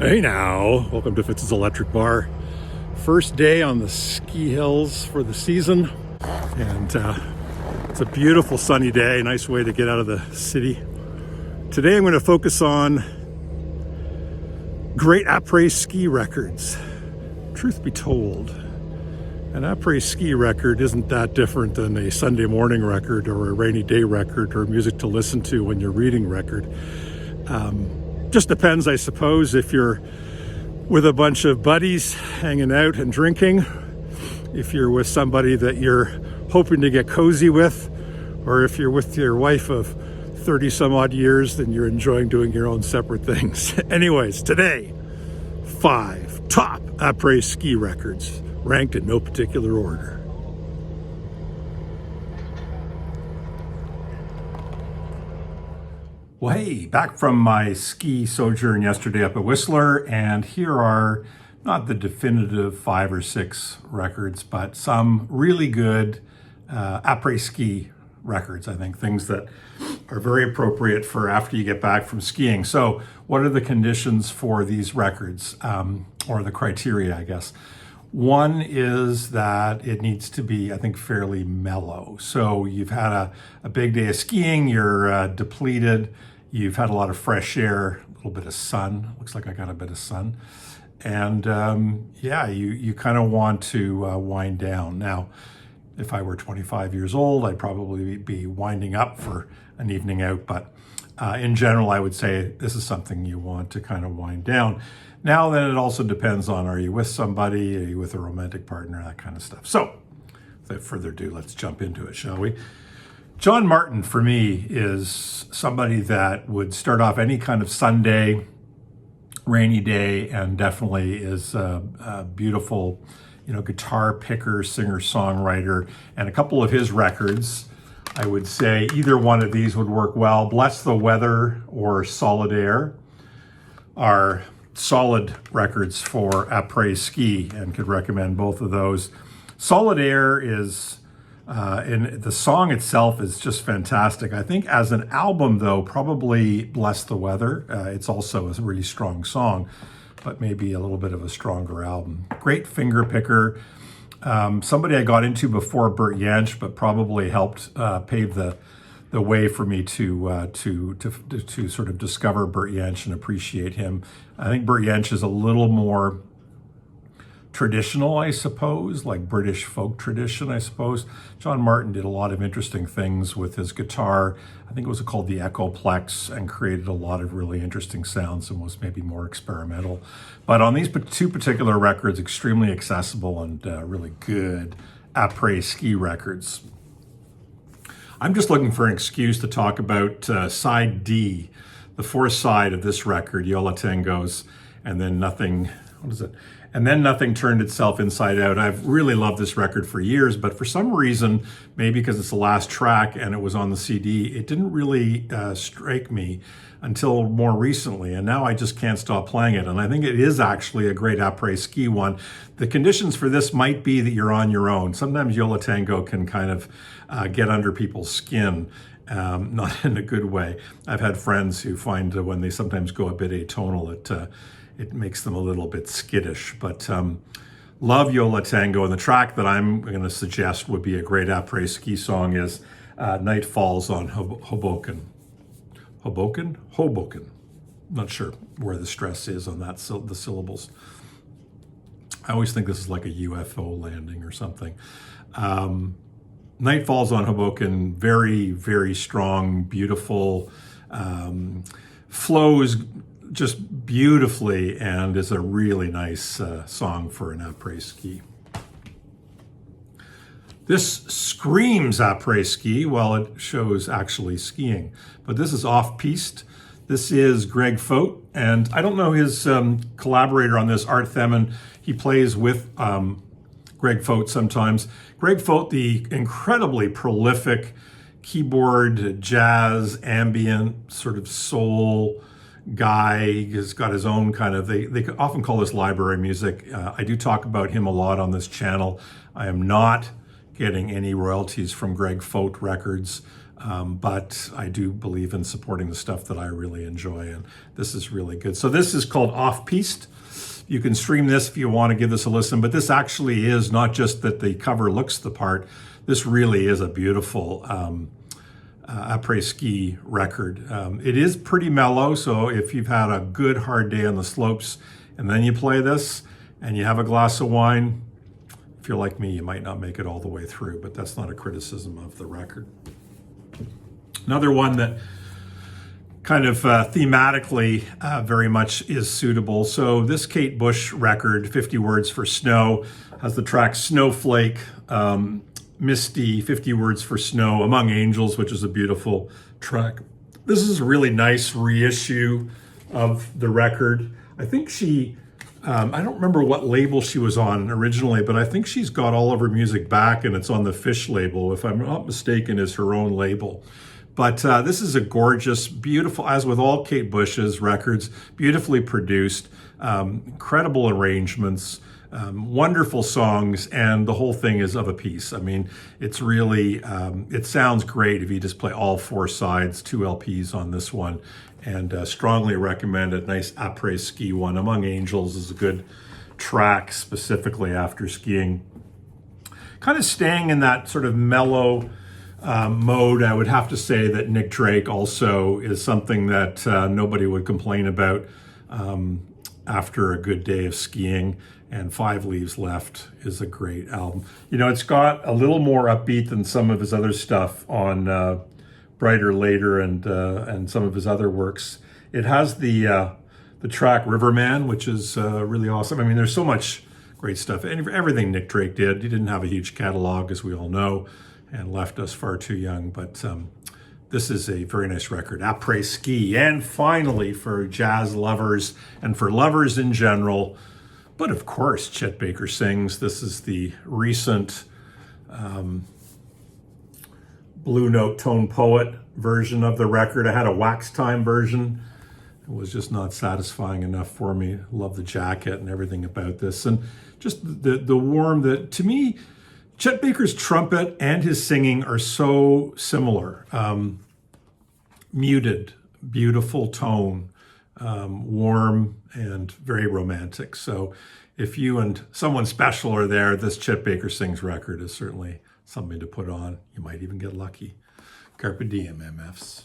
Hey now, welcome to Fitz's Electric Bar. First day on the ski hills for the season, and it's a beautiful sunny day, nice way to get out of the city. Today I'm going to focus on great apres ski records. Truth be told, an apres ski record isn't that different than a Sunday morning record or a rainy day record or music to listen to when you're reading record. Just depends, I suppose, if you're with a bunch of buddies hanging out and drinking, if you're with somebody that you're hoping to get cozy with, or if you're with your wife of 30 some odd years, then you're enjoying doing your own separate things. Anyways, today, 5 top apres ski records, ranked in no particular order. Well, hey, back from my ski sojourn yesterday up at Whistler, and here are not the definitive 5 or 6 records, but some really good apres ski records, I think, things that are very appropriate for after you get back from skiing. So what are the conditions for these records, or the criteria, I guess? One is that it needs to be, I think, fairly mellow. So you've had a big day of skiing, you're depleted, you've had a lot of fresh air, a little bit of sun. Looks like I got a bit of sun. And yeah, you kind of want to wind down. Now, if I were 25 years old, I'd probably be winding up for an evening out. But in general, I would say this is something you want to kind of wind down. Now then, it also depends on, are you with somebody, are you with a romantic partner, that kind of stuff. So without further ado, let's jump into it, shall we? John Martin, for me, is somebody that would start off any kind of Sunday, rainy day, and definitely is a beautiful, guitar picker, singer, songwriter. And a couple of his records, I would say either one of these would work well. Bless the Weather or Solid Air are solid records for apres ski, and could recommend both of those. Solid Air is, and the song itself is just fantastic. I think as an album, though, probably Bless the Weather. It's also a really strong song, but maybe a little bit of a stronger album. Great finger picker. Somebody I got into before Bert Jansch, but probably helped pave the way for me to sort of discover Bert Jansch and appreciate him. I think Bert Jansch is a little more traditional, I suppose, like British folk tradition, I suppose. John Martin did a lot of interesting things with his guitar. I think it was called the Echoplex, and created a lot of really interesting sounds and was maybe more experimental. But on these 2 particular records, extremely accessible and really good apres ski records. I'm just looking for an excuse to talk about side D, the 4th side of this record, Yo La Tengo's, and then Nothing, what is it? And Then Nothing Turned Itself Inside Out. I've really loved this record for years, but for some reason, maybe because it's the last track and it was on the CD, it didn't really strike me until more recently, and now I just can't stop playing it. And I think it is actually a great apres ski one. The conditions for this might be that you're on your own. Sometimes Yo La Tengo can kind of get under people's skin, not in a good way. I've had friends who find when they sometimes go a bit atonal, it makes them a little bit skittish. But love Yo La Tengo, and the track that I'm going to suggest would be a great apres ski song is Night Falls on Hoboken. Hoboken. Not sure where the stress is on that, the syllables. I always think this is like a UFO landing or something. Night Falls on Hoboken, very, very strong, beautiful, flows just beautifully, and is a really nice song for an apres ski. This screams apres ski while it shows actually skiing, but this is off-piste. This is Greg Fote, and I don't know his collaborator on this, Art Themen. He plays with Greg Fote sometimes. Greg Fote, the incredibly prolific keyboard, jazz, ambient, sort of soul guy, has got his own kind of, they often call this library music. I do talk about him a lot on this channel. I am not getting any royalties from Greg Fote Records. But I do believe in supporting the stuff that I really enjoy, and this is really good. So this is called Off Piste. You can stream this if you want to give this a listen, but this actually is not just that the cover looks the part. This really is a beautiful apres ski record. It is pretty mellow, so if you've had a good hard day on the slopes and then you play this and you have a glass of wine, if you're like me, you might not make it all the way through, but that's not a criticism of the record. Another one that kind of thematically very much is suitable. So this Kate Bush record, 50 Words for Snow, has the track Snowflake, Misty, 50 Words for Snow, Among Angels, which is a beautiful track. This is a really nice reissue of the record. I think she, I don't remember what label she was on originally, but I think she's got all of her music back and it's on the Fish label, if I'm not mistaken, is her own label. But this is a gorgeous, beautiful, as with all Kate Bush's records, beautifully produced, incredible arrangements, wonderful songs, and the whole thing is of a piece. I mean, it's really, it sounds great if you just play all four sides, 2 LPs on this one, and strongly recommend it. Nice après ski one. Among Angels is a good track specifically after skiing. Kind of staying in that sort of mellow mode, I would have to say that Nick Drake also is something that nobody would complain about after a good day of skiing, and 5 Leaves Left is a great album. You know, it's got a little more upbeat than some of his other stuff on Brighter Later and some of his other works. It has the track Riverman, which is really awesome. I mean, there's so much great stuff. And everything Nick Drake did, he didn't have a huge catalog, as we all know, and left us far too young, but this is a very nice record, Après Ski. And finally, for jazz lovers and for lovers in general, but of course, Chet Baker Sings. This is the recent Blue Note Tone Poet version of the record. I had a Wax Time version. It was just not satisfying enough for me. Love the jacket and everything about this. And just the warm, that to me, Chet Baker's trumpet and his singing are so similar. Muted, beautiful tone, warm and very romantic. So if you and someone special are there, this Chet Baker Sings record is certainly something to put on. You might even get lucky. Carpe diem, MFs.